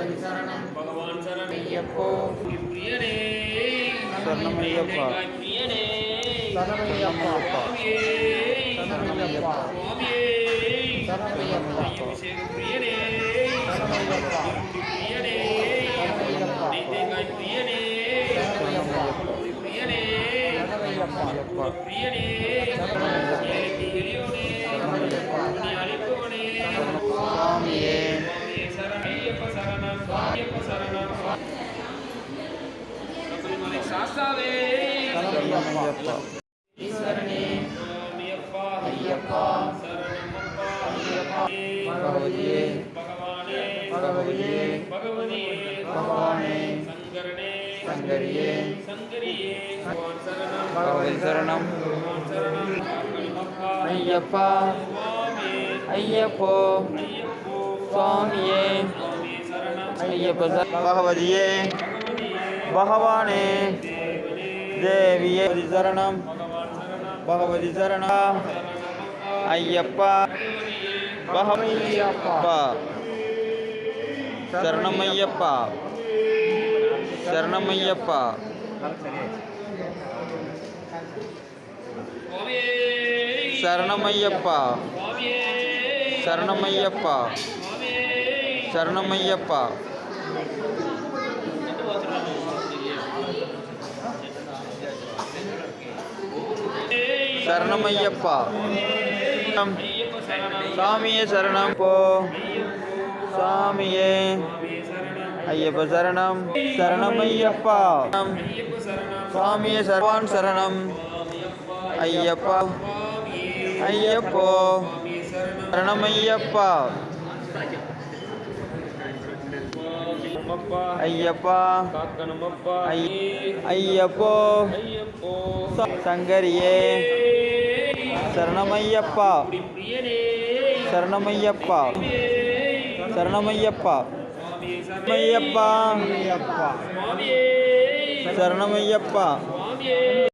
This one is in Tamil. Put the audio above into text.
பகவான் சரணமையப்போ பிரியனே சரணமையப்பா பிரியனே சரணமையப்பா சரணமையப்பா சுவாமியே சரணமையப்பா அபிஷேக பிரியனே சரணமையப்பா பிரியனே சரணமையப்பா தேங்காய் பிரியனே பிரியனே சரணமையப்பா பிரியனே எளியோனே அழைப்பவனே சுவாமியே சரணமையப்ப சரணம் சுவாமியப்ப சரணம் சபரிமலை சாஸ்தாவே சரணமையப்பா ஈஸ்வரனே சுவாமியப்பா ஐயப்பா சரணமப்பா பகவதியே பகவானே பகவதியே பகவதியே பகவானே சங்கரனே சங்கரியே சங்கரியே பகவான் சரணம் பகவதி சரணம் பகவான் சரணம் அப்பா ஐயப்பா சுவாமி ஐயப்போ ஐயப்போ சுவாமியே சுவாமி சரணம் ஐயப்ப பகவதியே பகவானே தேவியே சரணம் பகவதி சரணம் ஐயப்பா பகவதியப்பா சரணமையப்பா சரணமையப்பா சுவாமியே சரணமையப்பா சுவாமியே சரணமையப்பா சுவாமியே சரணமையப்பா சரணமையப்பா ஐயப்ப சரணம் சாமியே சரணம் போ சாமியே ஐயப்ப சரணம் சரணமையப்பா ஐயப்ப சரணம் சுவாமியே சர்வான் சரணம் ஐயப்பா ஐயப்போ சரணமையப்பா அப்பா ஐயப்பா காக்கணுமப்பா ஐயப்போ ஐயப்போ சங்கரியே சரணமையப்பா பிரியனே சரணமையப்பா சரணமையப்பா சுவாமியே ஐயப்பா சுவாமியே சரணமையப்பா சுவாமியே